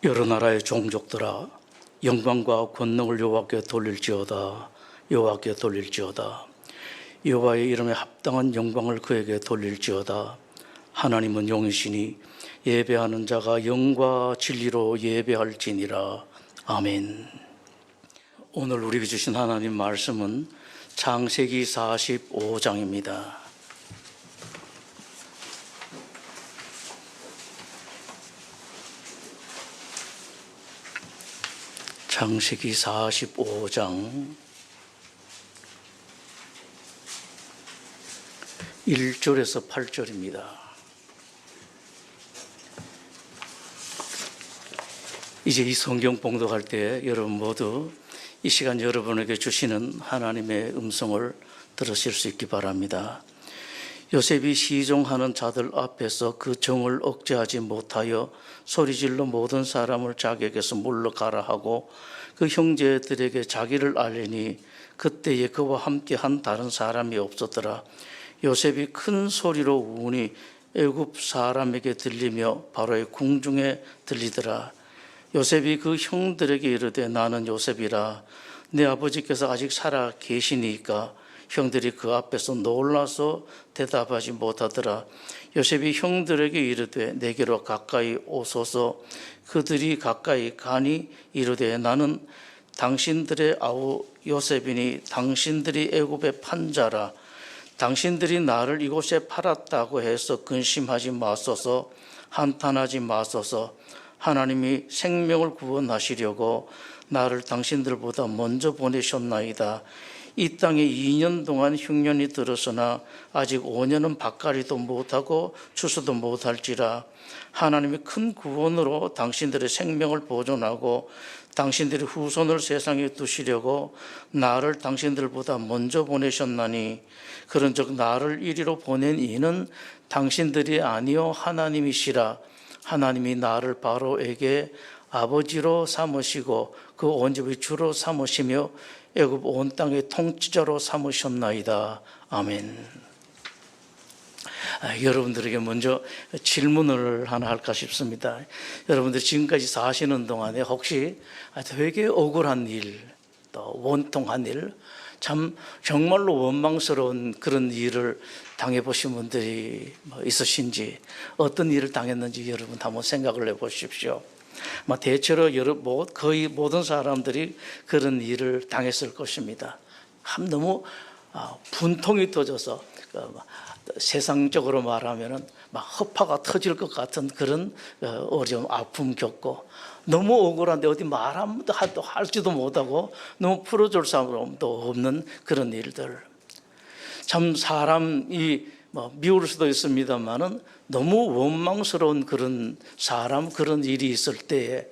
여러 나라의 종족들아 영광과 권능을 여호와께 돌릴지어다. 여호와께 돌릴지어다. 여호와의 이름에 합당한 영광을 그에게 돌릴지어다. 하나님은 영이시니 예배하는 자가 영과 진리로 예배할지니라. 아멘. 오늘 우리에게 주신 하나님 말씀은 창세기 45장입니다. 창세기 45장 1절에서 8절입니다. 이제 이 성경 봉독할 때 여러분 모두 이 시간 여러분에게 주시는 하나님의 음성을 들으실 수 있기 바랍니다. 요셉이 시종하는 자들 앞에서 그 정을 억제하지 못하여 소리질러 모든 사람을 자기에게서 물러가라 하고 그 형제들에게 자기를 알리니 그때에 그와 함께한 다른 사람이 없었더라. 요셉이 큰 소리로 우니 애굽 사람에게 들리며 바로의 궁중에 들리더라. 요셉이 그 형들에게 이르되 나는 요셉이라. 내 아버지께서 아직 살아 계시니까 형들이 그 앞에서 놀라서 대답하지 못하더라. 요셉이 형들에게 이르되 내게로 가까이 오소서. 그들이 가까이 가니 이르되 나는 당신들의 아우 요셉이니 당신들이 애굽의 판자라. 당신들이 나를 이곳에 팔았다고 해서 근심하지 마소서. 한탄하지 마소서. 하나님이 생명을 구원하시려고 나를 당신들보다 먼저 보내셨나이다. 이 땅에 2년 동안 흉년이 들었으나 아직 5년은 밭갈이도 못하고 추수도 못할지라. 하나님이 큰 구원으로 당신들의 생명을 보존하고 당신들의 후손을 세상에 두시려고 나를 당신들보다 먼저 보내셨나니 그런즉 나를 이리로 보낸 이는 당신들이 아니요 하나님이시라. 하나님이 나를 바로에게 아버지로 삼으시고 그 온 집의 주로 삼으시며 애굽 온 땅의 통치자로 삼으셨나이다. 아멘. 여러분들에게 먼저 질문을 하나 할까 싶습니다. 여러분들 지금까지 사시는 동안에 혹시 되게 억울한 일, 또 원통한 일, 참 정말로 원망스러운 그런 일을 당해보신 분들이 있으신지, 어떤 일을 당했는지 여러분 한번 생각을 해보십시오. 대체로 거의 모든 사람들이 그런 일을 당했을 것입니다. 너무 분통이 터져서 세상적으로 말하면 막 허파가 터질 것 같은 그런 어려움, 아픔 겪고 너무 억울한데 어디 말도 할지도 못하고 너무 풀어줄 사람도 없는 그런 일들. 참 사람이 미울 수도 있습니다만은 너무 원망스러운 그런 사람, 그런 일이 있을 때에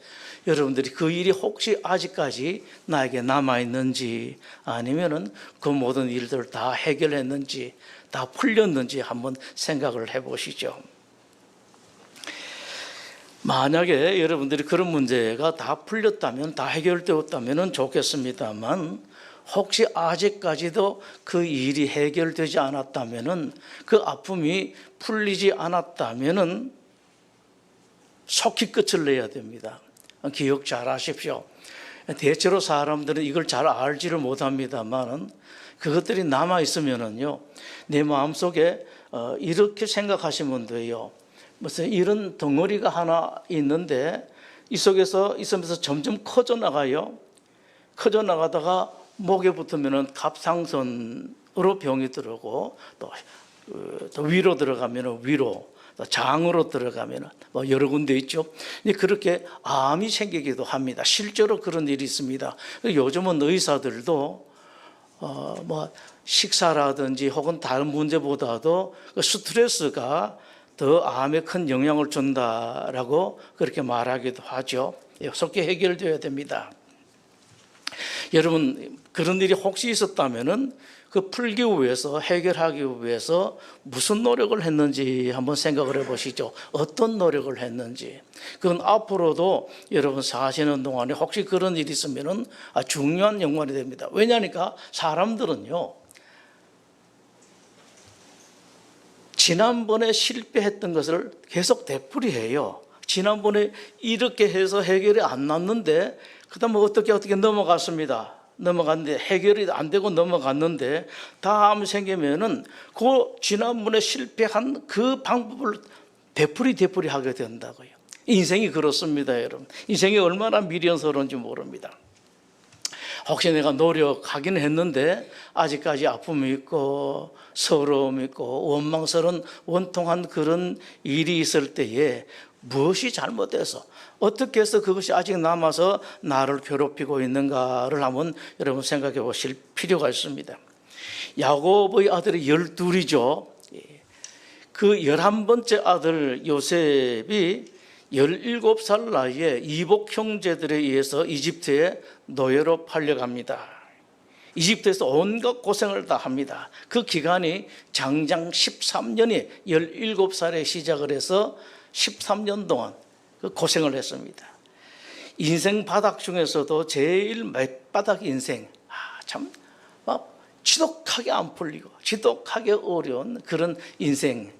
여러분들이 그 일이 혹시 아직까지 나에게 남아있는지 아니면은 그 모든 일들을 다 해결했는지 다 풀렸는지 한번 생각을 해보시죠. 만약에 여러분들이 그런 문제가 다 풀렸다면, 다 해결되었다면 좋겠습니다만 혹시 아직까지도 그 일이 해결되지 않았다면, 그 아픔이 풀리지 않았다면 속히 끝을 내야 됩니다. 기억 잘 하십시오. 대체로 사람들은 이걸 잘 알지를 못합니다만 그것들이 남아있으면요 내 마음속에 이렇게 생각하시면 돼요. 무슨 이런 덩어리가 하나 있는데 이 속에서 있으면서 점점 커져 나가요. 커져 나가다가 목에 붙으면 갑상선으로 병이 들어오고 또 위로 들어가면 위로, 또 장으로 들어가면 여러 군데 있죠. 그렇게 암이 생기기도 합니다. 실제로 그런 일이 있습니다. 요즘은 의사들도 식사라든지 혹은 다른 문제보다도 스트레스가 더 암에 큰 영향을 준다라고 그렇게 말하기도 하죠. 속히 해결되어야 됩니다. 여러분 그런 일이 혹시 있었다면은 그 풀기 위해서, 해결하기 위해서 무슨 노력을 했는지 한번 생각을 해보시죠. 어떤 노력을 했는지. 그건 앞으로도 여러분 사시는 동안에 혹시 그런 일이 있으면은 중요한 연관이 됩니다. 왜냐하니까 사람들은요 지난번에 실패했던 것을 계속 되풀이해요. 지난번에 이렇게 해서 해결이 안 났는데 그다음 어떻게 넘어갔습니다. 넘어갔는데 해결이 안 되고 넘어갔는데 다음 생기면은 그 지난번에 실패한 그 방법을 되풀이 하게 된다고요. 인생이 그렇습니다, 여러분. 인생이 얼마나 미련스러운지 모릅니다. 혹시 내가 노력하긴 했는데 아직까지 아픔이 있고 서러움이 있고 원망스러운 원통한 그런 일이 있을 때에 무엇이 잘못돼서 어떻게 해서 그것이 아직 남아서 나를 괴롭히고 있는가를 한번 여러분 생각해 보실 필요가 있습니다. 야곱의 아들이 12이죠. 그 11번째 아들 요셉이 17살 나이에 이복 형제들에 의해서 이집트에 노예로 팔려갑니다. 이집트에서 온갖 고생을 다 합니다. 그 기간이 장장 13년이 17살에 시작을 해서 13년 동안 그 고생을 했습니다. 인생 바닥 중에서도 제일 밑바닥 인생, 참 막 지독하게 안 풀리고 지독하게 어려운 그런 인생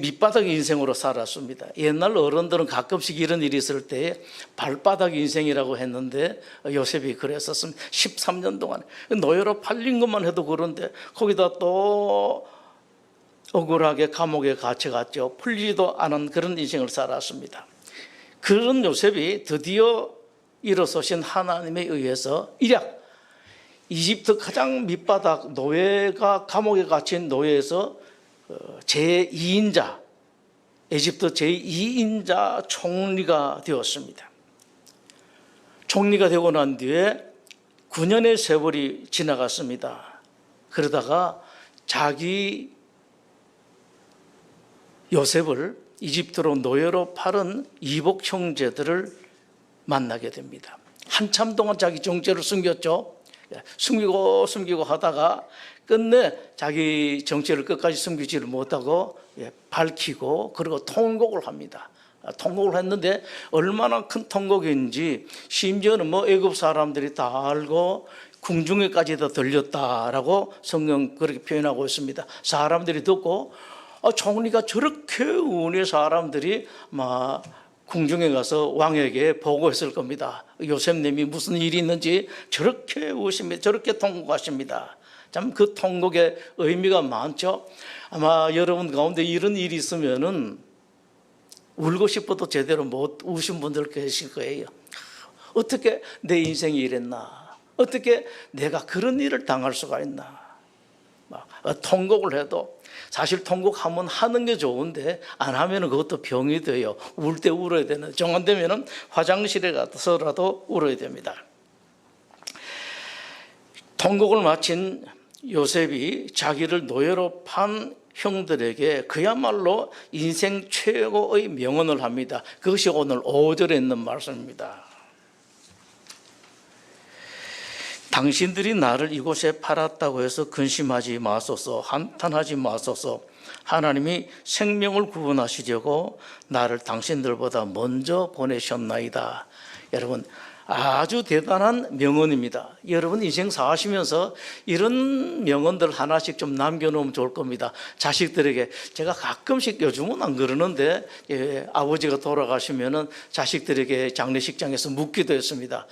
밑바닥 인생으로 살았습니다. 옛날 어른들은 가끔씩 이런 일이 있을 때 발바닥 인생이라고 했는데 요셉이 그랬었습니다. 13년 동안 노예로 팔린 것만 해도 그런데 거기다 또 억울하게 감옥에 갇혀갔죠. 풀리지도 않은 그런 인생을 살았습니다. 그런 요셉이 드디어 일어서신 하나님에 의해서 일약 이집트 가장 밑바닥 노예가 감옥에 갇힌 노예에서 제2인자 에집트 제2인자 총리가 되었습니다. 총리가 되고 난 뒤에 9년의 세월이 지나갔습니다. 그러다가 자기 요셉을 이집트로 노예로 팔은 이복 형제들을 만나게 됩니다. 한참 동안 자기 정체를 숨겼죠. 숨기고 하다가 끝내 자기 정체를 끝까지 숨기지를 못하고 밝히고 그리고 통곡을 합니다. 통곡을 했는데 얼마나 큰 통곡인지 심지어는 애굽 사람들이 다 알고 궁중에까지도 들렸다라고 성경 그렇게 표현하고 있습니다. 사람들이 듣고 총리가 저렇게 우는 사람들이 막 궁중에 가서 왕에게 보고했을 겁니다. 요셉님이 무슨 일이 있는지 저렇게 우십니다. 저렇게 통곡하십니다. 참 그 통곡의 의미가 많죠. 아마 여러분 가운데 이런 일이 있으면은 울고 싶어도 제대로 못 우신 분들 계실 거예요. 어떻게 내 인생이 이랬나? 어떻게 내가 그런 일을 당할 수가 있나? 막 통곡을 해도 사실 통곡하면 하는 게 좋은데 안 하면 그것도 병이 돼요. 울 때 울어야 되는, 정한되면 화장실에 가서라도 울어야 됩니다. 통곡을 마친 요셉이 자기를 노예로 판 형들에게 그야말로 인생 최고의 명언을 합니다. 그것이 오늘 5절에 있는 말씀입니다. 당신들이 나를 이곳에 팔았다고 해서 근심하지 마소서, 한탄하지 마소서. 하나님이 생명을 구원하시려고 나를 당신들보다 먼저 보내셨나이다. 여러분, 아주 대단한 명언입니다. 여러분 인생 사시면서 이런 명언들 하나씩 좀 남겨놓으면 좋을 겁니다. 자식들에게. 제가 가끔씩, 요즘은 안 그러는데 아버지가 돌아가시면은 자식들에게 장례식장에서 묻기도 했습니다.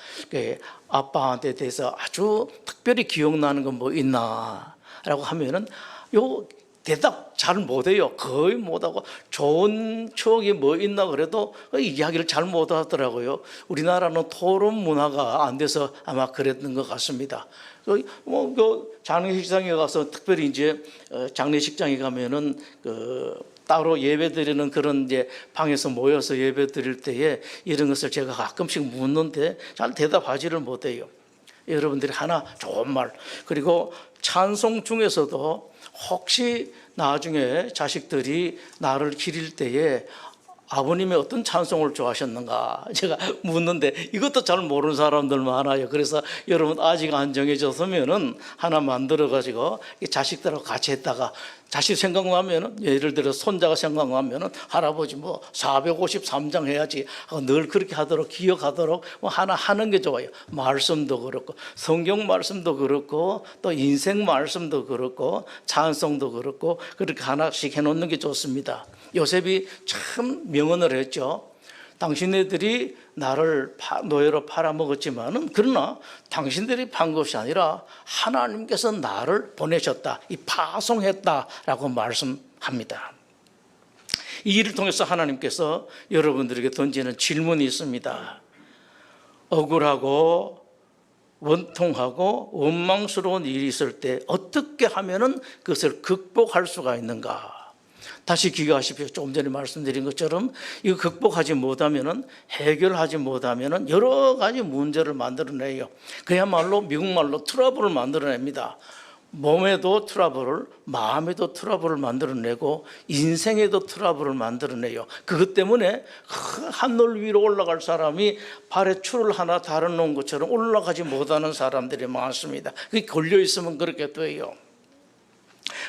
아빠한테 대해서 아주 특별히 기억나는 건 뭐 있나 라고 하면은 요 대답 잘 못해요. 거의 못하고 좋은 추억이 뭐 있나 그래도 이야기를 잘 못하더라고요. 우리나라는 토론 문화가 안 돼서 아마 그랬던 것 같습니다. 장례식장에 가서 특별히 이제 장례식장에 가면은 따로 예배 드리는 그런 이제 방에서 모여서 예배 드릴 때에 이런 것을 제가 가끔씩 묻는데 잘 대답하지를 못해요. 여러분들이 하나 좋은 말, 그리고 찬송 중에서도 혹시 나중에 자식들이 나를 기릴 때에 아버님이 어떤 찬송을 좋아하셨는가 제가 묻는데 이것도 잘 모르는 사람들 많아요. 그래서 여러분 아직 안 정해졌으면은 하나 만들어 가지고 자식들하고 같이 했다가 자식 생각나면은, 예를 들어 손자가 생각나면은 할아버지 뭐 453장 해야지 늘 그렇게 하도록 기억하도록 뭐 하나 하는 게 좋아요. 말씀도 그렇고 성경 말씀도 그렇고 또 인생 말씀도 그렇고 찬송도 그렇고 그렇게 하나씩 해놓는 게 좋습니다. 요셉이 참 명언을 했죠. 당신네들이 나를 노예로 팔아먹었지만은 그러나 당신들이 판 것이 아니라 하나님께서 나를 보내셨다, 이 파송했다라고 말씀합니다. 이 일을 통해서 하나님께서 여러분들에게 던지는 질문이 있습니다. 억울하고 원통하고 원망스러운 일이 있을 때 어떻게 하면은 그것을 극복할 수가 있는가? 다시 기억하십시오. 조금 전에 말씀드린 것처럼 이거 극복하지 못하면은, 해결하지 못하면은 여러 가지 문제를 만들어내요. 그야말로 미국말로 트러블을 만들어냅니다. 몸에도 트러블을, 마음에도 트러블을 만들어내고 인생에도 트러블을 만들어내요. 그것 때문에 하늘 위로 올라갈 사람이 발에 줄을 하나 달아놓은 것처럼 올라가지 못하는 사람들이 많습니다. 그게 걸려 있으면 그렇게 돼요.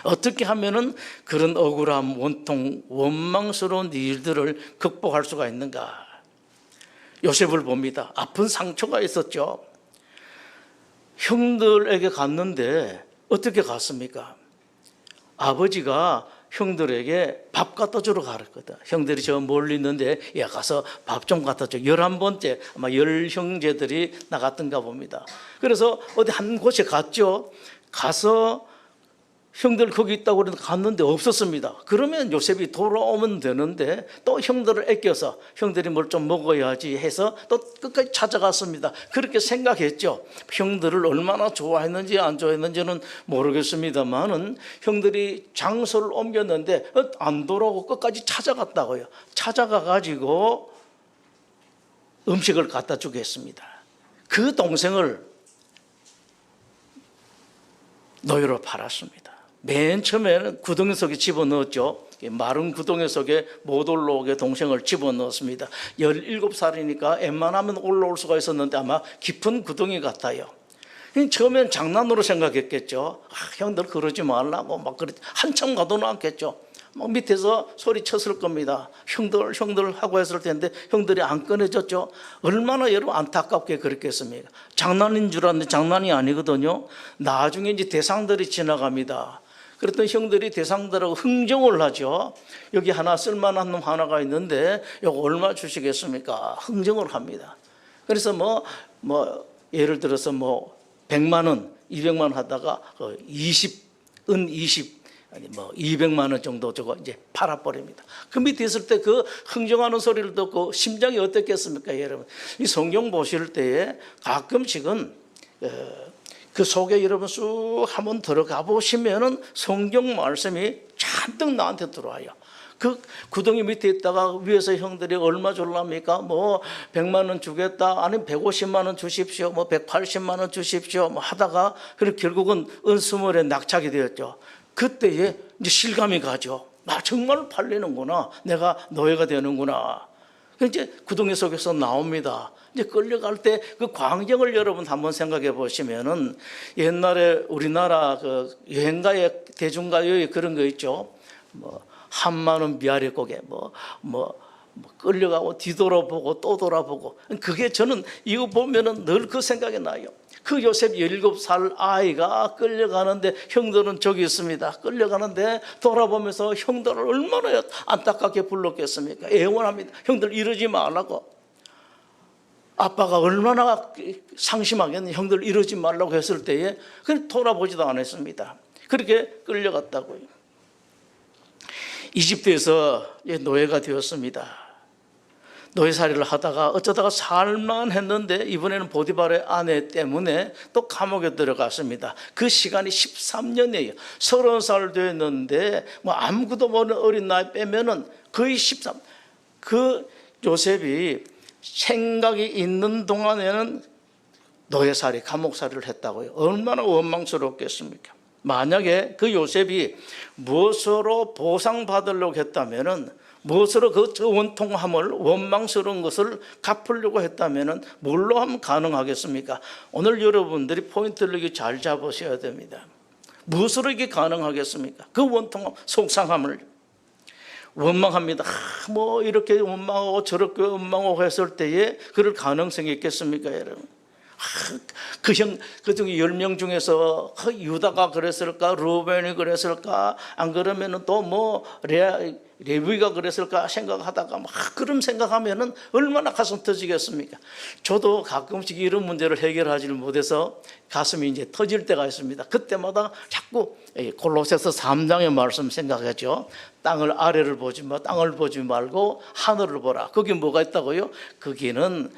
어떻게 하면은 그런 억울함, 원통, 원망스러운 일들을 극복할 수가 있는가? 요셉을 봅니다. 아픈 상처가 있었죠. 형들에게 갔는데 어떻게 갔습니까? 아버지가 형들에게 밥 갖다 주러 가랬거든. 형들이 저 멀리 있는데 야 가서 밥 좀 갖다 줘. 11번째 아마 10형제들이 나갔던가 봅니다. 그래서 어디 한 곳에 갔죠. 가서 형들 거기 있다고 그래서 갔는데 없었습니다. 그러면 요셉이 돌아오면 되는데 또 형들을 아껴서 형들이 뭘 좀 먹어야지 해서 또 끝까지 찾아갔습니다. 그렇게 생각했죠. 형들을 얼마나 좋아했는지 안 좋아했는지는 모르겠습니다만은 형들이 장소를 옮겼는데 안 돌아오고 끝까지 찾아갔다고요. 찾아가 가지고 음식을 갖다 주겠습니다. 그 동생을 노예로 팔았습니다. 맨 처음에는 구덩이 속에 집어넣었죠. 마른 구덩이 속에 못 올라오게 동생을 집어넣었습니다. 17살이니까 웬만하면 올라올 수가 있었는데 아마 깊은 구덩이 같아요. 처음엔 장난으로 생각했겠죠. 형들 그러지 말라고 막 한참 가도 않겠죠. 밑에서 소리쳤을 겁니다. 형들 하고 했을 텐데 형들이 안 꺼내줬죠. 얼마나 여러분 안타깝게 그랬겠습니까? 장난인 줄 알았는데 장난이 아니거든요. 나중에 이제 대상들이 지나갑니다. 그랬더니 형들이 대상들하고 흥정을 하죠. 여기 하나 쓸만한 놈 하나가 있는데 이거 얼마 주시겠습니까? 흥정을 합니다. 그래서 뭐 예를 들어서 100만 원, 200만 원 하다가 20은 20 아니 200만 원 정도 저거 이제 팔아버립니다. 그 밑에 있을 때 그 흥정하는 소리를 듣고 심장이 어떻겠습니까, 여러분? 이 성경 보실 때에 가끔씩은 그 속에 여러분 쑥 한번 들어가 보시면은 성경 말씀이 잔뜩 나한테 들어와요. 그 구덩이 밑에 있다가 위에서 형들이 얼마 줄랍니까? 100만 원 주겠다. 아니면 150만 원 주십시오. 180만 원 주십시오. 하다가 그리고 결국은 은수물에 낙착이 되었죠. 그때에 이제 실감이 가죠. 정말 팔리는구나. 내가 노예가 되는구나. 이제 구덩이 속에서 나옵니다. 이제 끌려갈 때 그 광경을 여러분 한번 생각해 보시면은 옛날에 우리나라 그 여행가의 대중가요에 그런 거 있죠. 한마는 미아리 고개 끌려가고 뒤돌아보고 또 돌아보고. 그게 저는 이거 보면은 늘 그 생각이 나요. 그 요셉 17살 아이가 끌려가는데 형들은 저기 있습니다. 끌려가는데 돌아보면서 형들을 얼마나 안타깝게 불렀겠습니까? 애원합니다. 형들 이러지 말라고. 아빠가 얼마나 상심하겠니? 형들 이러지 말라고 했을 때에 그냥 돌아보지도 않았습니다. 그렇게 끌려갔다고요. 이집트에서 노예가 되었습니다. 노예살이를 하다가 어쩌다가 살만 했는데 이번에는 보디발의 아내 때문에 또 감옥에 들어갔습니다. 그 시간이 13년이에요. 30살 됐는데 아무것도 모르는 어린 나이 빼면은 거의 13. 그 요셉이 생각이 있는 동안에는 노예살이, 감옥살이를 했다고요. 얼마나 원망스럽겠습니까? 만약에 그 요셉이 무엇으로 보상받으려고 했다면은, 무엇으로 그 원통함을, 원망스러운 것을 갚으려고 했다면은 뭘로 하면 가능하겠습니까? 오늘 여러분들이 포인트를 잘 잡으셔야 됩니다. 무엇으로 이게 가능하겠습니까? 그 원통함, 속상함을 원망합니다. 뭐 이렇게 원망하고 저렇게 원망하고 했을 때에 그럴 가능성이 있겠습니까, 여러분? 그 중에 10명 중에서 유다가 그랬을까, 루벤이 그랬을까, 안 그러면은 또 뭐 레위가 그랬을까 생각하다가 막 그런 생각하면은 얼마나 가슴 터지겠습니까? 저도 가끔씩 이런 문제를 해결하지를 못해서 가슴이 이제 터질 때가 있습니다. 그때마다 자꾸 골로새서 3장의 말씀 생각하죠. 땅을 아래를 보지 마, 땅을 보지 말고 하늘을 보라. 거기 뭐가 있다고요? 거기는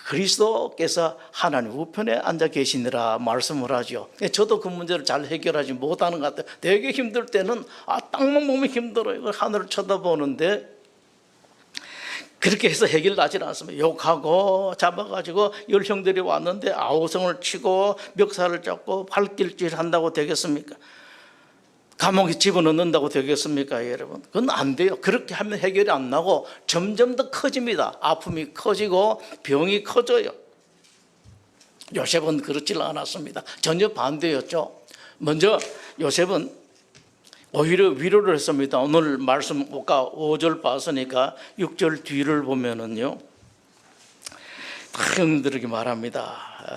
그리스도께서 하나님 우편에 앉아 계시느라 말씀을 하죠. 저도 그 문제를 잘 해결하지 못하는 것 같아요. 되게 힘들 때는 땅만 보면 힘들어요. 하늘을 쳐다보는데 그렇게 해서 해결나지 않습니다. 욕하고 잡아가지고 열 형들이 왔는데 아우성을 치고 멱살을 잡고 발길질 한다고 되겠습니까? 감옥에 집어넣는다고 되겠습니까, 여러분? 그건 안 돼요. 그렇게 하면 해결이 안 나고 점점 더 커집니다. 아픔이 커지고 병이 커져요. 요셉은 그렇지 않았습니다. 전혀 반대였죠. 먼저 요셉은 오히려 위로를 했습니다. 오늘 말씀 아까 5절 봤으니까 6절 뒤를 보면은요, 형들에게 말합니다.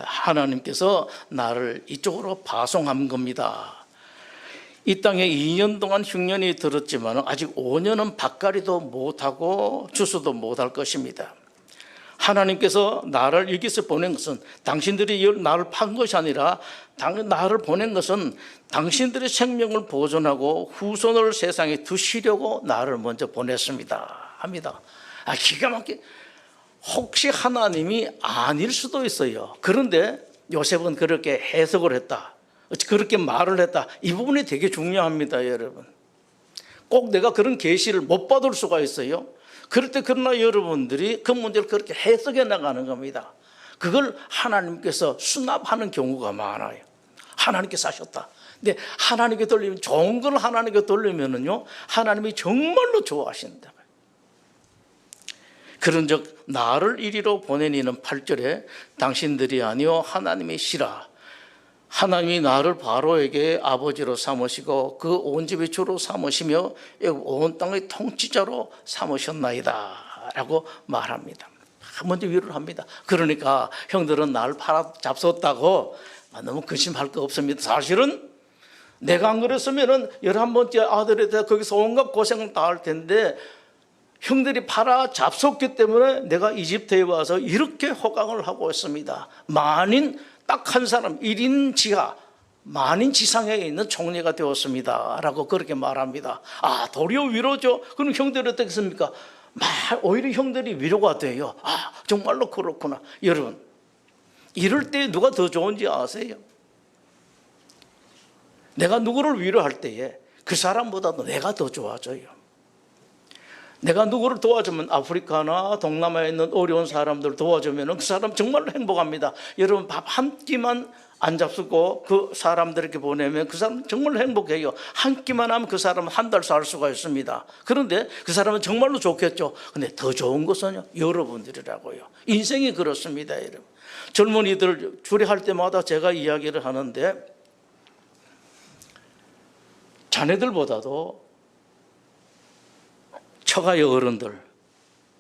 하나님께서 나를 이쪽으로 파송한 겁니다. 이 땅에 2년 동안 흉년이 들었지만 아직 5년은 밭갈이도 못하고 추수도 못할 것입니다. 하나님께서 나를 여기서 보낸 것은 당신들이 나를 판 것이 아니라 나를 보낸 것은 당신들의 생명을 보존하고 후손을 세상에 두시려고 나를 먼저 보냈습니다 합니다. 기가 막히게 혹시 하나님이 아닐 수도 있어요. 그런데 요셉은 그렇게 해석을 했다, 그렇게 말을 했다. 이 부분이 되게 중요합니다, 여러분. 꼭 내가 그런 계시를 못 받을 수가 있어요. 그럴 때 그러나 여러분들이 그 문제를 그렇게 해석해 나가는 겁니다. 그걸 하나님께서 수납하는 경우가 많아요. 하나님께서 하셨다. 근데 하나님께 돌리면, 좋은 걸 하나님께 돌리면은요, 하나님이 정말로 좋아하신다. 그런즉 나를 이리로 보내니는 8절에 당신들이 아니요 하나님이시라. 하나님이 나를 바로에게 아버지로 삼으시고 그 온 집의 주로 삼으시며 온 땅의 통치자로 삼으셨나이다 라고 말합니다. 먼저 위로를 합니다. 그러니까 형들은 나를 팔아 잡섰다고 너무 근심할 거 없습니다. 사실은 내가 안 그랬으면 11번째 아들에 대해 거기서 온갖 고생을 다 할 텐데 형들이 팔아 잡섰기 때문에 내가 이집트에 와서 이렇게 호강을 하고 있습니다. 만인 딱 한 사람 1인 지하 만인 지상에 있는 총리가 되었습니다 라고 그렇게 말합니다. 도리어 위로죠. 그럼 형들이 어떻겠습니까? 오히려 형들이 위로가 돼요. 정말로 그렇구나. 여러분, 이럴 때 누가 더 좋은지 아세요? 내가 누구를 위로할 때에 그 사람보다도 내가 더 좋아져요. 내가 누구를 도와주면, 아프리카나 동남아에 있는 어려운 사람들 도와주면 그 사람 정말로 행복합니다. 여러분, 밥 한 끼만 안 잡수고 그 사람들에게 보내면 그 사람 정말로 행복해요. 한 끼만 하면 그 사람은 한 달 살 수가 있습니다. 그런데 그 사람은 정말로 좋겠죠. 근데 더 좋은 것은요, 여러분들이라고요. 인생이 그렇습니다, 여러분. 젊은이들 주례할 때마다 제가 이야기를 하는데, 자네들보다도 처가의 어른들,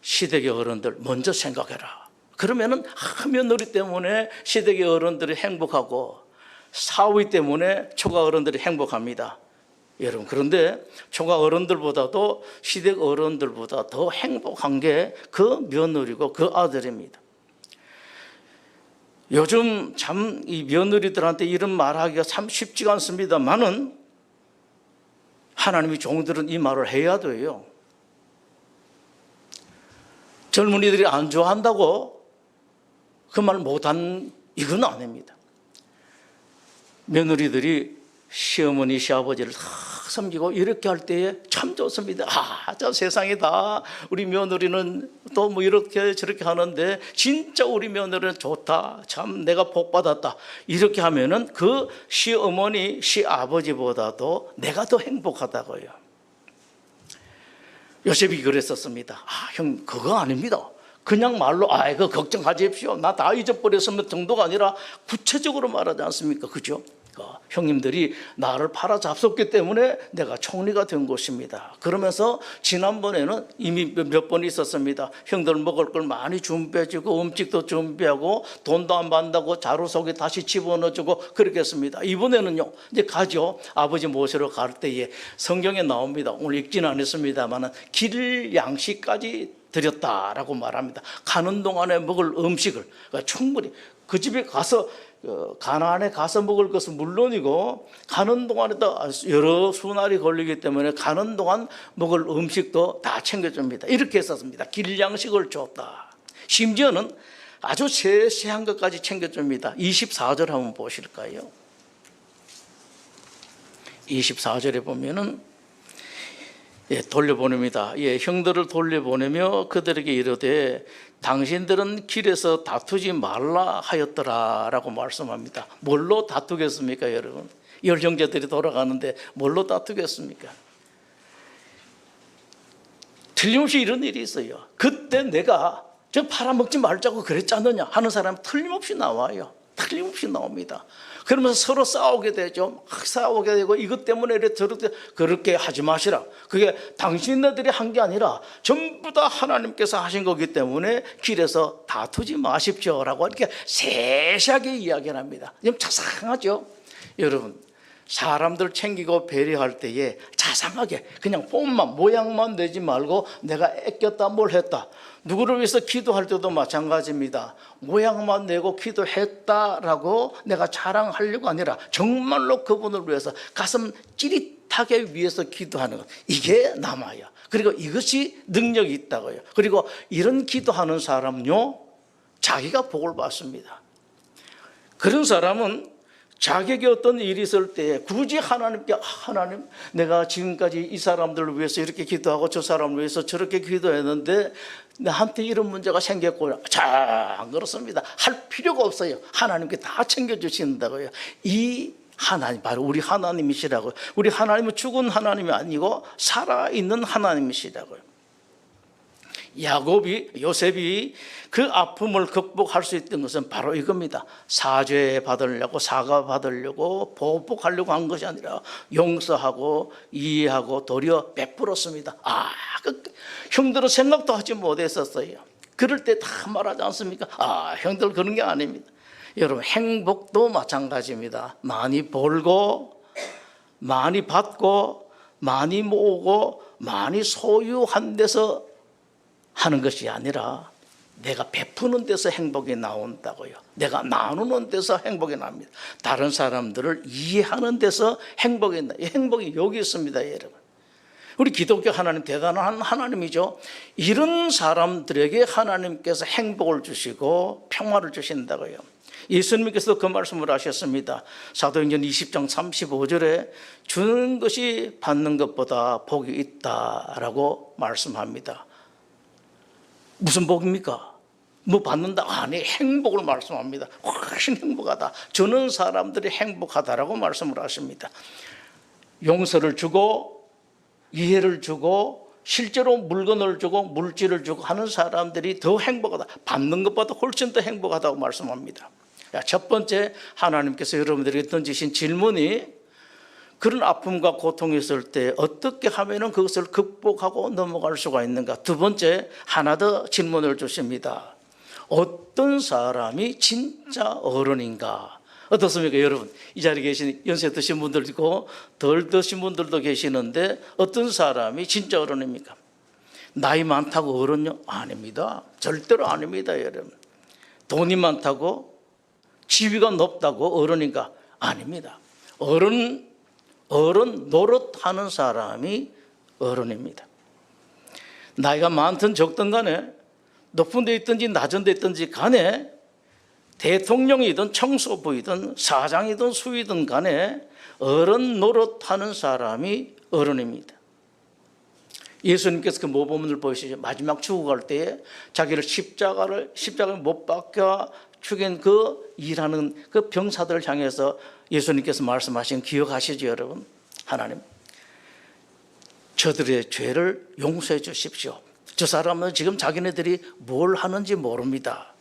시댁의 어른들 먼저 생각해라. 그러면은 며느리 때문에 시댁의 어른들이 행복하고 사위 때문에 처가 어른들이 행복합니다. 여러분, 그런데 처가 어른들보다도 시댁 어른들보다 더 행복한 게 그 며느리고 그 아들입니다. 요즘 참 이 며느리들한테 이런 말하기가 참 쉽지가 않습니다만은 하나님의 종들은 이 말을 해야 돼요. 젊은이들이 안 좋아한다고 그 말 못한 이건 아닙니다. 며느리들이 시어머니, 시아버지를 다 섬기고 이렇게 할 때에 참 좋습니다. 저 세상에 다 우리 며느리는 또 뭐 이렇게 저렇게 하는데 진짜 우리 며느리는 좋다. 참 내가 복 받았다. 이렇게 하면은 그 시어머니, 시아버지보다도 내가 더 행복하다고요. 요셉이 그랬었습니다. 형, 그거 아닙니다. 그냥 말로 그거 걱정하십시오. 나 다 잊어버렸으면 정도가 아니라 구체적으로 말하지 않습니까? 그죠? 형님들이 나를 팔아 잡섰기 때문에 내가 총리가 된 것입니다. 그러면서 지난번에는 이미 몇 번 있었습니다. 형들 먹을 걸 많이 준비해주고 음식도 준비하고 돈도 안 받는다고 자루 속에 다시 집어넣어주고 그렇게 했습니다. 이번에는요, 이제 가죠. 아버지 모시러 갈 때에 성경에 나옵니다. 오늘 읽지는 않았습니다만 길 양식까지 드렸다라고 말합니다. 가는 동안에 먹을 음식을 충분히 그 집에 가서 가나안에 가서 먹을 것은 물론이고 가는 동안에도 여러 수날이 걸리기 때문에 가는 동안 먹을 음식도 다 챙겨줍니다. 이렇게 했었습니다. 길 양식을 줬다. 심지어는 아주 세세한 것까지 챙겨줍니다. 24절 한번 보실까요? 24절에 보면은 돌려보냅니다. 형들을 돌려보내며 그들에게 이르되 당신들은 길에서 다투지 말라 하였더라라고 말씀합니다. 뭘로 다투겠습니까, 여러분? 열 형제들이 돌아가는데 뭘로 다투겠습니까? 틀림없이 이런 일이 있어요. 그때 내가 저 팔아먹지 말자고 그랬지 않느냐 하는 사람이 틀림없이 나와요. 틀림없이 나옵니다. 그러면서 서로 싸우게 되죠. 막 싸우게 되고 이것 때문에 이렇게 저렇게 그렇게 하지 마시라. 그게 당신네들이 한 게 아니라 전부 다 하나님께서 하신 거기 때문에 길에서 다투지 마십시오라고 이렇게 세세하게 이야기를 합니다. 좀 자상하죠. 여러분, 사람들 챙기고 배려할 때에 자상하게 그냥 폼만 모양만 내지 말고 내가 애꼈다 뭘 했다. 누구를 위해서 기도할 때도 마찬가지입니다. 모양만 내고 기도했다라고 내가 자랑하려고 아니라 정말로 그분을 위해서 가슴 찌릿하게 위해서 기도하는 것, 이게 남아요. 그리고 이것이 능력이 있다고요. 그리고 이런 기도하는 사람은요, 자기가 복을 받습니다. 그런 사람은 자격이 어떤 일이 있을 때 굳이 하나님께 하나님, 내가 지금까지 이 사람들을 위해서 이렇게 기도하고 저 사람을 위해서 저렇게 기도했는데 나한테 이런 문제가 생겼고, 자, 안 그렇습니다. 할 필요가 없어요. 하나님께 다 챙겨주신다고요. 이 하나님, 바로 우리 하나님이시라고요. 우리 하나님은 죽은 하나님이 아니고 살아있는 하나님이시라고요. 요셉이 그 아픔을 극복할 수 있던 것은 바로 이겁니다. 사죄 받으려고, 사과 받으려고, 보복하려고 한 것이 아니라 용서하고 이해하고 도리어 베풀었습니다. 형들은 생각도 하지 못했었어요. 그럴 때 다 말하지 않습니까? 형들 그런 게 아닙니다. 여러분, 행복도 마찬가지입니다. 많이 벌고 많이 받고 많이 모으고 많이 소유한 데서 하는 것이 아니라 내가 베푸는 데서 행복이 나온다고요. 내가 나누는 데서 행복이 납니다. 다른 사람들을 이해하는 데서 행복이 나. 행복이 여기 있습니다, 여러분. 우리 기독교 하나님 대단한 하나님이죠. 이런 사람들에게 하나님께서 행복을 주시고 평화를 주신다고요. 예수님께서 그 말씀을 하셨습니다. 사도행전 20장 35절에 주는 것이 받는 것보다 복이 있다라고 말씀합니다. 무슨 복입니까? 뭐 받는다? 아니, 행복을 말씀합니다. 훨씬 행복하다. 주는 사람들이 행복하다라고 말씀을 하십니다. 용서를 주고 이해를 주고 실제로 물건을 주고 물질을 주고 하는 사람들이 더 행복하다. 받는 것보다 훨씬 더 행복하다고 말씀합니다. 첫 번째, 하나님께서 여러분들에게 던지신 질문이 그런 아픔과 고통이 있을 때 어떻게 하면 그것을 극복하고 넘어갈 수가 있는가. 두 번째, 하나 더 질문을 주십니다. 어떤 사람이 진짜 어른인가. 어떻습니까, 여러분? 이 자리에 계신 연세 드신 분들도 있고 덜 드신 분들도 계시는데 어떤 사람이 진짜 어른입니까? 나이 많다고 어른요? 아닙니다. 절대로 아닙니다, 여러분. 돈이 많다고, 지위가 높다고 어른인가? 아닙니다. 어른 노릇하는 사람이 어른입니다. 나이가 많든 적든 간에, 높은 데 있든지 낮은 데 있든지 간에, 대통령이든 청소부이든 사장이든 수이든 간에 어른 노릇하는 사람이 어른입니다. 예수님께서 그 모범을 보시죠. 마지막 죽어갈 때에 자기를 십자가를 못 박혀 죽인 그 일하는 그 병사들을 향해서 예수님께서 말씀하신 기억하시죠, 여러분? 하나님, 저들의 죄를 용서해 주십시오. 저 사람은 지금 자기네들이 뭘 하는지 모릅니다.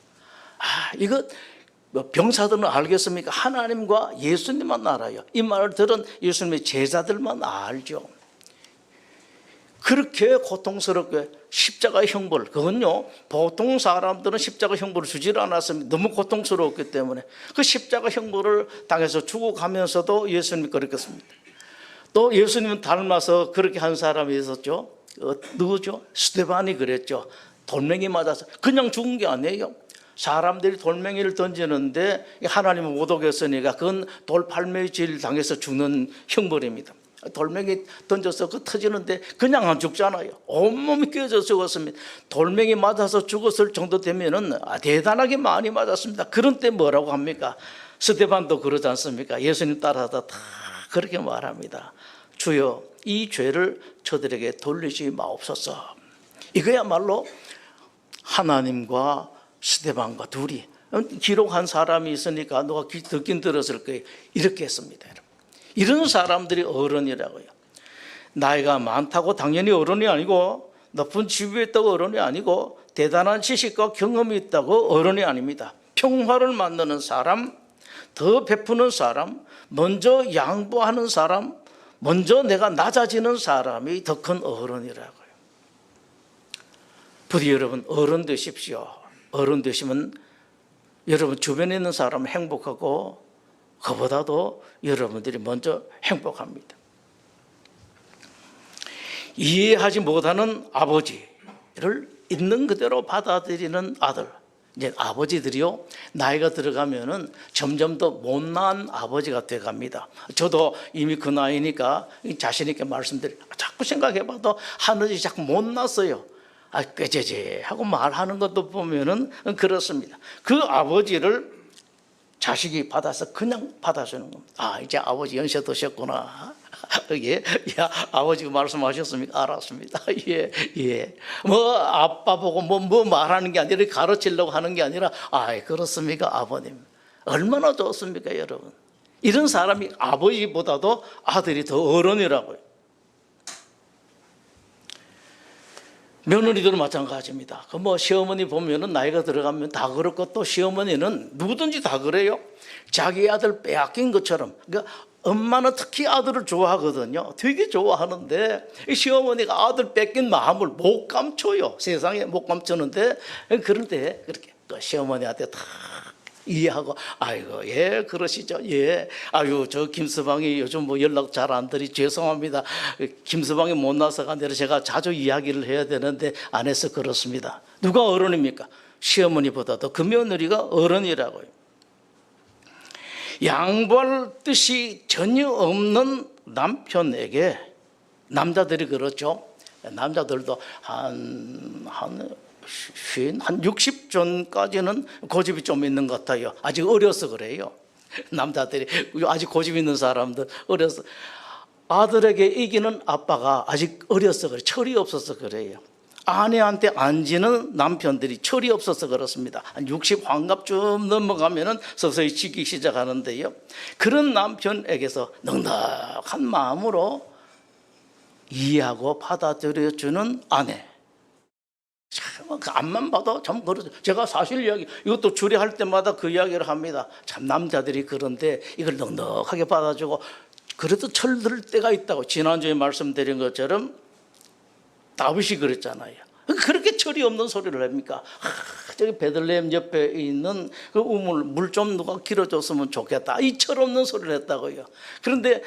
이거 뭐 병사들은 알겠습니까? 하나님과 예수님만 알아요. 이 말을 들은 예수님의 제자들만 알죠. 그렇게 고통스럽게 십자가 형벌, 그건요 보통 사람들은 십자가 형벌을 주질 않았습니다. 너무 고통스러웠기 때문에 그 십자가 형벌을 당해서 죽어가면서도 예수님이 그랬겠습니다. 또 예수님은 닮아서 그렇게 한 사람이 있었죠. 누구죠? 스데반이 그랬죠. 돌멩이 맞아서 그냥 죽은 게 아니에요. 사람들이 돌멩이를 던지는데 하나님은 못 오겠으니까 그건 돌팔매질 당해서 죽는 형벌입니다. 돌멩이 던져서 그 터지는데 그냥 안 죽잖아요. 온몸이 깨져 죽었습니다. 돌멩이 맞아서 죽었을 정도 되면은 대단하게 많이 맞았습니다. 그런 때 뭐라고 합니까? 스데반도 그러지 않습니까? 예수님 따라서 다 그렇게 말합니다. 주여, 이 죄를 저들에게 돌리지 마옵소서. 이거야말로 하나님과 스데반과 둘이 기록한 사람이 있으니까 누가 듣긴 들었을 거예요. 이렇게 했습니다. 이런 사람들이 어른이라고요. 나이가 많다고 당연히 어른이 아니고 높은 지위에 있다고 어른이 아니고 대단한 지식과 경험이 있다고 어른이 아닙니다. 평화를 만드는 사람, 더 베푸는 사람, 먼저 양보하는 사람, 먼저 내가 낮아지는 사람이 더 큰 어른이라고요. 부디 여러분 어른 되십시오. 어른 되시면 여러분 주변에 있는 사람은 행복하고 그보다도 여러분들이 먼저 행복합니다. 이해하지 못하는 아버지를 있는 그대로 받아들이는 아들. 이제 아버지들이요 나이가 들어가면은 점점 더 못난 아버지가 돼갑니다. 저도 이미 그 나이니까 자신 있게 말씀드려요. 자꾸 생각해봐도 하늘이 자꾸 못났어요. 꾀죄죄 하고 말하는 것도 보면은 그렇습니다. 그 아버지를 자식이 받아서 그냥 받아주는 겁니다. 이제 아버지 연세 드셨구나. 예, 아버지가 말씀하셨습니까? 알았습니다. 예. 뭐 아빠 보고 뭐 말하는 게 아니라 가르치려고 하는 게 아니라 그렇습니까, 아버님? 얼마나 좋습니까, 여러분? 이런 사람이 아버지보다도 아들이 더 어른이라고요. 며느리들은 마찬가지입니다. 뭐 시어머니 보면은 나이가 들어가면 다 그렇고 또 시어머니는 누구든지 다 그래요. 자기 아들 빼앗긴 것처럼. 그러니까 엄마는 특히 아들을 좋아하거든요. 되게 좋아하는데 이 시어머니가 아들 뺏긴 마음을 못 감춰요. 세상에 못 감추는데 그런데 그렇게 또 시어머니한테 다 이해하고 아이고 예 그러시죠. 예 아유 저 김서방이 요즘 뭐 연락 잘 안 드리 죄송합니다. 김서방이 못 나서가 아니라 제가 자주 이야기를 해야 되는데 안 해서 그렇습니다. 누가 어른입니까? 시어머니보다도 그 며느리가 어른이라고요. 양보할 뜻이 전혀 없는 남편에게 남자들이 그렇죠. 남자들도 한 60 전까지는 고집이 좀 있는 것 같아요. 아직 어려서 그래요. 남자들이 아직 고집 있는 사람들 어려서 아들에게 이기는 아빠가 아직 어려서 그래요. 철이 없어서 그래요. 아내한테 안 지는 남편들이 철이 없어서 그렇습니다. 한 60 환갑쯤 넘어가면은 서서히 지기 시작하는데요. 그런 남편에게서 넉넉한 마음으로 이해하고 받아들여주는 아내. 참, 그 앞만 봐도 참 그렇죠. 제가 사실 이야기, 이것도 주례할 때마다 그 이야기를 합니다. 참, 남자들이 그런데 이걸 넉넉하게 받아주고, 그래도 철들 때가 있다고. 지난주에 말씀드린 것처럼 다윗이 그랬잖아요. 그렇게 철이 없는 소리를 합니까? 저기 베들레헴 옆에 있는 그 우물, 물 좀 누가 길어줬으면 좋겠다. 이 철 없는 소리를 했다고요. 그런데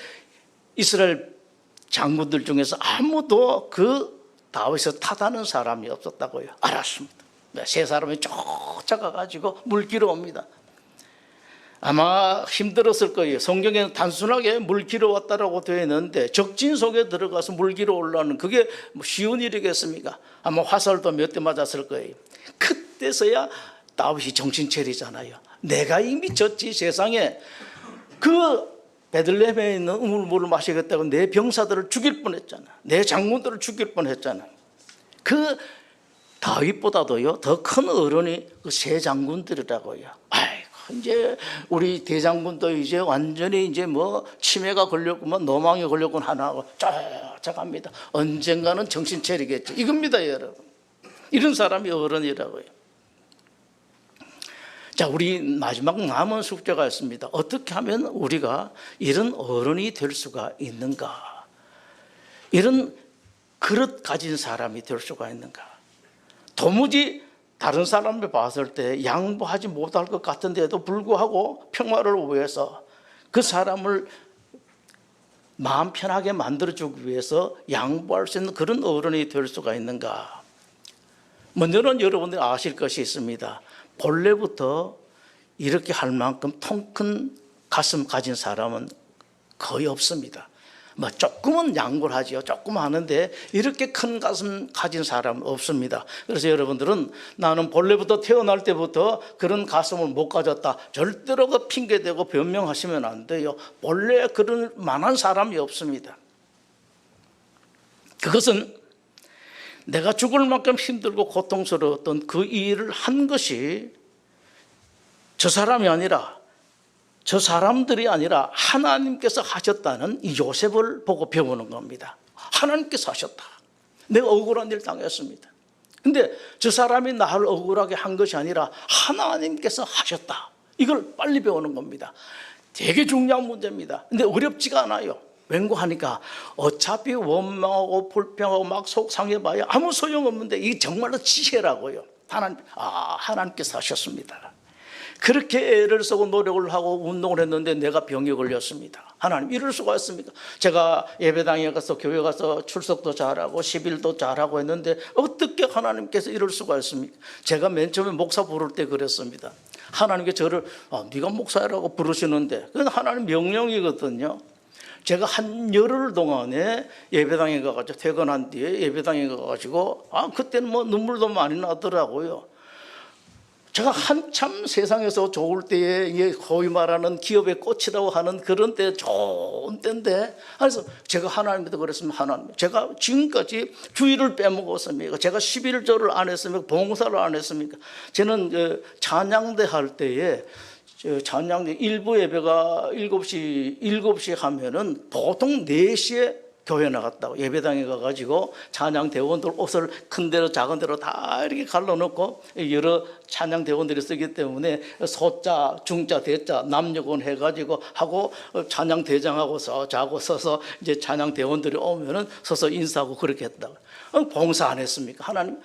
이스라엘 장군들 중에서 아무도 그 다윗을 타다는 사람이 없었다고요. 알았습니다. 세 사람이 쫓아가가지고 물 길어 옵니다. 아마 힘들었을 거예요. 성경에는 단순하게 물 길어 왔다라고 되어 있는데 적진 속에 들어가서 물 길어 올라오는 그게 뭐 쉬운 일이겠습니까? 아마 화살도 몇 대 맞았을 거예요. 그때서야 다윗이 정신 차리잖아요. 내가 이미 졌지 세상에. 그 베들레헴에 있는 우물물을 마시겠다고 내 병사들을 죽일 뻔했잖아. 내 장군들을 죽일 뻔했잖아. 그 다윗보다도요 더 큰 어른이 그 세 장군들이라고요. 아이고 이제 우리 대장군도 이제 완전히 이제 뭐 치매가 걸렸구만 노망이 걸렸구만 하나하고 쫓아갑니다. 언젠가는 정신 차리겠죠. 이겁니다, 여러분. 이런 사람이 어른이라고요. 자, 우리 마지막 남은 숙제가 있습니다. 어떻게 하면 우리가 이런 어른이 될 수가 있는가? 이런 그릇 가진 사람이 될 수가 있는가? 도무지 다른 사람을 봤을 때 양보하지 못할 것 같은데도 불구하고 평화를 위해서 그 사람을 마음 편하게 만들어주기 위해서 양보할 수 있는 그런 어른이 될 수가 있는가? 먼저는 여러분들이 아실 것이 있습니다. 본래부터 이렇게 할 만큼 통 큰 가슴 가진 사람은 거의 없습니다. 뭐 조금은 양보를 하죠. 조금 하는데 이렇게 큰 가슴 가진 사람은 없습니다. 그래서 여러분들은 나는 본래부터 태어날 때부터 그런 가슴을 못 가졌다, 절대로 그 핑계대고 변명하시면 안 돼요. 본래 그런 만한 사람이 없습니다. 그것은 내가 죽을 만큼 힘들고 고통스러웠던 그 일을 한 것이 저 사람이 아니라, 저 사람들이 아니라 하나님께서 하셨다는 이 요셉을 보고 배우는 겁니다. 하나님께서 하셨다. 내가 억울한 일 당했습니다. 근데 저 사람이 나를 억울하게 한 것이 아니라 하나님께서 하셨다. 이걸 빨리 배우는 겁니다. 되게 중요한 문제입니다. 근데 어렵지가 않아요. 왠고하니까 어차피 원망하고 불평하고 막 속상해봐야 아무 소용없는데 이게 정말로 지혜라고요. 하나님께서 하셨습니다. 그렇게 애를 쓰고 노력을 하고 운동을 했는데 내가 병에 걸렸습니다. 하나님, 이럴 수가 있습니까? 제가 예배당에 가서 교회 가서 출석도 잘하고 10일도 잘하고 했는데 어떻게 하나님께서 이럴 수가 있습니까? 제가 맨 처음에 목사 부를 때 그랬습니다. 하나님께 저를 네가 목사라고 부르시는데 그건 하나님 명령이거든요. 제가 한 열흘 동안에 예배당에 가가지고 퇴근한 뒤에 예배당에 가가지고 그때는 뭐 눈물도 많이 나더라고요. 제가 한참 세상에서 좋을 때에 거의 말하는 기업의 꽃이라고 하는 그런 때 좋은 때인데, 그래서 제가 하나님한테 그랬습니다. 하나님, 제가 지금까지 주일을 빼먹었습니까? 제가 11조를 안 했습니까? 봉사를 안 했습니까? 저는 찬양대 할 때에 찬양대 일부 예배가 7시 하면은 보통 4시에 교회 나갔다고 예배당에 가가지고 찬양 대원들 옷을 큰 데로 작은 데로 다 이렇게 갈라놓고 여러 찬양 대원들이 쓰기 때문에 소자, 중자, 대자, 남녀군 해가지고 하고 찬양 대장하고 서서 이제 찬양 대원들이 오면은 서서 인사하고 그렇게 했다고. 봉사 안 했습니까? 하나님,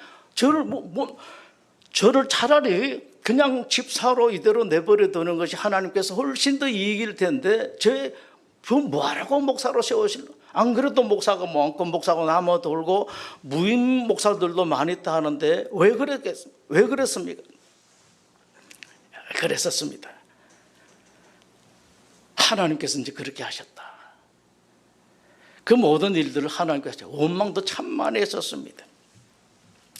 저를 차라리 그냥 집사로 이대로 내버려 두는 것이 하나님께서 훨씬 더 이익일 텐데 뭐하라고 목사로 세우실까? 안 그래도 목사가 많고 목사가 남아 돌고 무임 목사들도 많이 있다 하는데 왜 그랬습니까? 그랬었습니다. 하나님께서 이제 그렇게 하셨다. 그 모든 일들을 하나님께서 원망도 참 많이 했었습니다.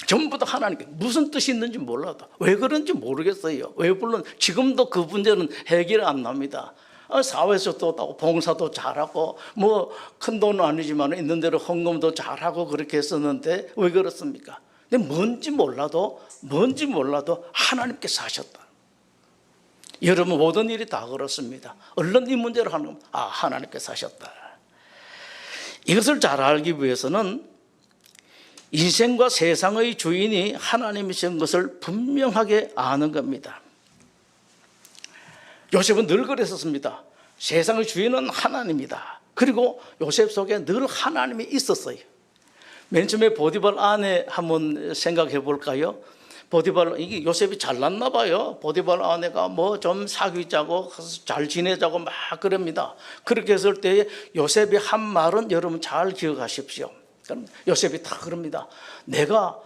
전부 다 하나님께 무슨 뜻이 있는지 몰라도 왜 그런지 모르겠어요. 왜 물론 지금도 그 문제는 해결이 안 납니다. 사회에서 또 봉사도 잘하고 뭐 큰 돈은 아니지만 있는 대로 헌금도 잘하고 그렇게 했었는데 왜 그렇습니까? 근데 뭔지 몰라도 하나님께서 하셨다. 여러분 모든 일이 다 그렇습니다. 얼른 이 문제를 하는 겁니다. 하나님께서 하셨다. 이것을 잘 알기 위해서는 인생과 세상의 주인이 하나님이신 것을 분명하게 아는 겁니다. 요셉은 늘 그랬었습니다. 세상의 주인은 하나님이다. 그리고 요셉 속에 늘 하나님이 있었어요. 맨 처음에 보디발 아내 한번 생각해 볼까요? 이게 요셉이 잘났나 봐요. 보디발 아내가 뭐 좀 사귀자고 잘 지내자고 막 그럽니다. 그렇게 했을 때에 요셉이 한 말은 여러분 잘 기억하십시오. 요셉이 다 그럽니다. 내가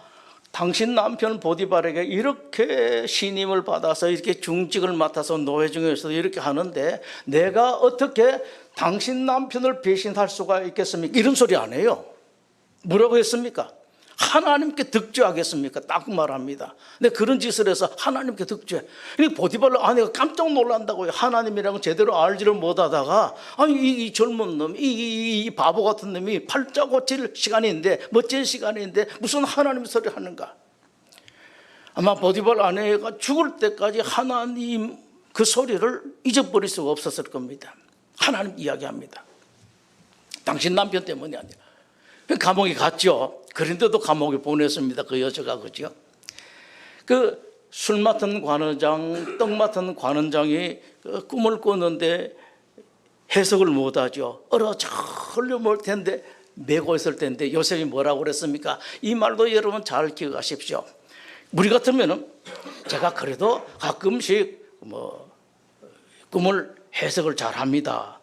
당신 남편 보디발에게 이렇게 신임을 받아서 이렇게 중직을 맡아서 노예 중에서 이렇게 하는데 내가 어떻게 당신 남편을 배신할 수가 있겠습니까? 이런 소리 안 해요. 뭐라고 했습니까? 하나님께 득죄하겠습니까? 딱 말합니다. 근데 그런 짓을 해서 하나님께 득죄. 보디발 아내가 깜짝 놀란다고요. 하나님이랑 제대로 알지를 못하다가 이 젊은 놈, 이 바보 같은 놈이 팔자 고칠 시간인데 멋진 시간인데 무슨 하나님 소리 하는가? 아마 보디발 아내가 죽을 때까지 하나님 그 소리를 잊어버릴 수가 없었을 겁니다. 하나님 이야기합니다. 당신 남편 때문이 아니라. 감옥에 갔죠. 그런데도 감옥에 보냈습니다. 그 여자가, 그죠? 술 맡은 관원장, 떡 맡은 관원장이 그 꿈을 꿨는데 해석을 못하죠. 얼어 몰 텐데 메고 있을 텐데 요셉이 뭐라고 그랬습니까? 이 말도 여러분 잘 기억하십시오. 우리 같으면은 제가 그래도 가끔씩 꿈을 해석을 잘합니다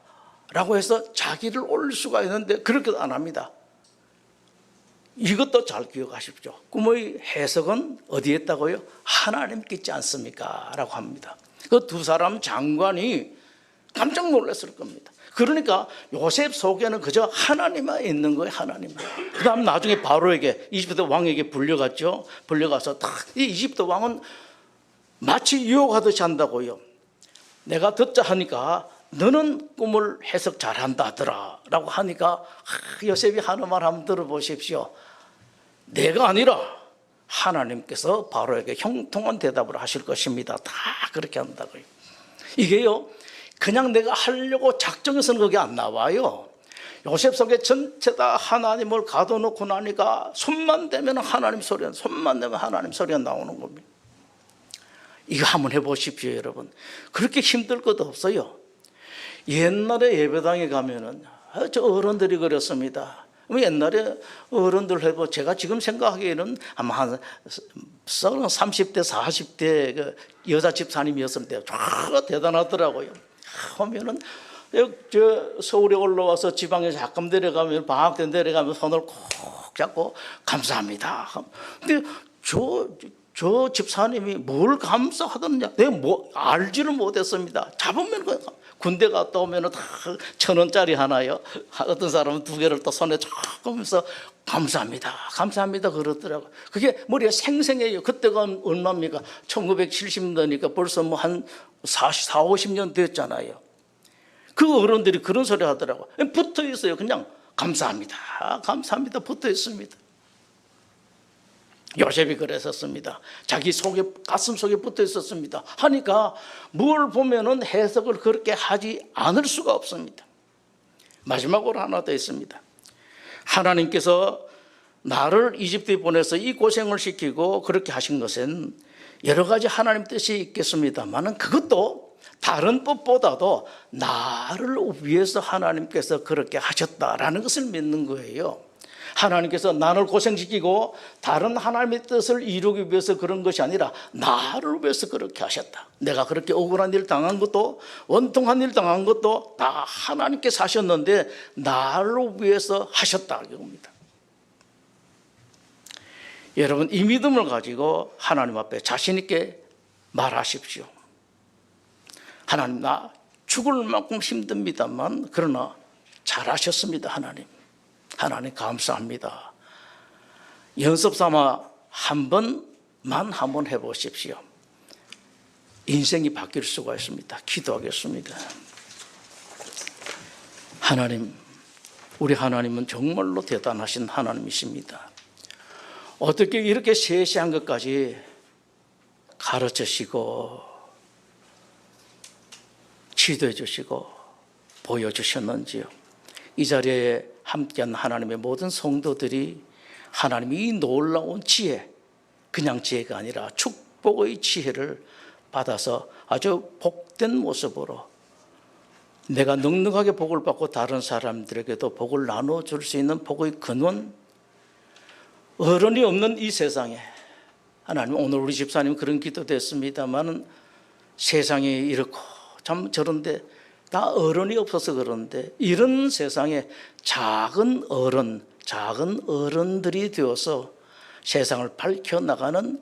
라고 해서 자기를 올릴 수가 있는데 그렇게도 안 합니다. 이것도 잘 기억하십시오. 꿈의 해석은 어디에 있다고요? 하나님께 있지 않습니까? 라고 합니다. 그 두 사람 장관이 깜짝 놀랐을 겁니다. 그러니까 요셉 속에는 그저 하나님만 있는 거예요. 하나님만. 그 다음 나중에 바로에게, 이집트 왕에게 불려갔죠. 불려가서 딱 이 이집트 왕은 마치 유혹하듯이 한다고요. 내가 듣자 하니까 너는 꿈을 해석 잘한다더라 라고 하니까 요셉이 하는 말 한번 들어보십시오. 내가 아니라 하나님께서 바로에게 형통한 대답을 하실 것입니다. 다 그렇게 한다고요. 이게요, 그냥 내가 하려고 작정해서는 그게 안 나와요. 요셉 속에 전체 다 하나님을 가둬놓고 나니까 손만 대면 하나님 소리가, 손만 대면 하나님 소리가 나오는 겁니다. 이거 한번 해보십시오, 여러분. 그렇게 힘들 것도 없어요. 옛날에 예배당에 가면은 저 어른들이 그랬습니다. 옛날에 어른들 해보, 제가 지금 생각하기에는 아마 한 30대, 40대 그 여자 집사님이었을 때 대단하더라고요. 하면은 저 서울에 올라와서 지방에 잠깐 내려가면, 방학 때 내려가면 손을 꼭 잡고 감사합니다. 근데 저 집사님이 뭘 감사하더냐, 내가 알지를 못했습니다. 잡으면 군대 갔다 오면 다 1,000원짜리 하나요. 어떤 사람은 2개를 또 손에 조금 해서 감사합니다, 감사합니다 그러더라고요. 그게 머리가 생생해요. 그때가 얼마입니까? 1970년대니까 벌써 한 40, 50년 됐잖아요. 그 어른들이 그런 소리 하더라고요. 붙어 있어요. 그냥 감사합니다, 감사합니다 붙어 있습니다. 요셉이 그랬었습니다. 자기 속에, 가슴 속에 붙어 있었습니다. 하니까 뭘 보면은 해석을 그렇게 하지 않을 수가 없습니다. 마지막으로 하나 더 있습니다. 하나님께서 나를 이집트에 보내서 이 고생을 시키고 그렇게 하신 것은 여러 가지 하나님 뜻이 있겠습니다만 그것도 다른 법보다도 나를 위해서 하나님께서 그렇게 하셨다라는 것을 믿는 거예요. 하나님께서 나를 고생시키고 다른 하나님의 뜻을 이루기 위해서 그런 것이 아니라 나를 위해서 그렇게 하셨다. 내가 그렇게 억울한 일 당한 것도, 원통한 일 당한 것도 다 하나님께서 하셨는데 나를 위해서 하셨다 이겁니다. 여러분, 이 믿음을 가지고 하나님 앞에 자신 있게 말하십시오. 하나님, 나 죽을 만큼 힘듭니다만 그러나 잘하셨습니다. 하나님 감사합니다. 연습 삼아 한 번만 해보십시오. 인생이 바뀔 수가 있습니다. 기도하겠습니다. 하나님, 우리 하나님은 정말로 대단하신 하나님이십니다. 어떻게 이렇게 세세한 것까지 가르치시고 지도해 주시고 보여주셨는지요. 이 자리에 함께한 하나님의 모든 성도들이 하나님의 이 놀라운 지혜, 그냥 지혜가 아니라 축복의 지혜를 받아서 아주 복된 모습으로 내가 넉넉하게 복을 받고 다른 사람들에게도 복을 나눠줄 수 있는 복의 근원, 어른이 없는 이 세상에 하나님, 오늘 우리 집사님 그런 기도도 했습니다만 세상이 이렇고 참 저런데 다 어른이 없어서 그런데 이런 세상에 작은 어른들이 되어서 세상을 밝혀나가는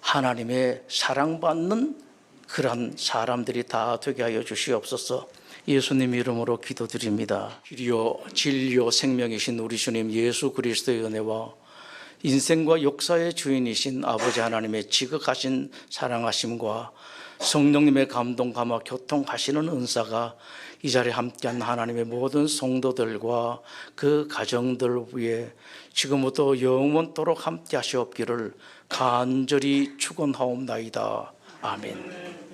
하나님의 사랑받는 그런 사람들이 다 되게 하여 주시옵소서. 예수님 이름으로 기도드립니다. 길이요 진리요 생명이신 우리 주님 예수 그리스도의 은혜와 인생과 역사의 주인이신 아버지 하나님의 지극하신 사랑하심과 성령님의 감동, 감화, 교통하시는 은사가 이 자리에 함께한 하나님의 모든 성도들과 그 가정들 위해 지금부터 영원토록 함께 하시옵기를 간절히 축원하옵나이다. 아멘.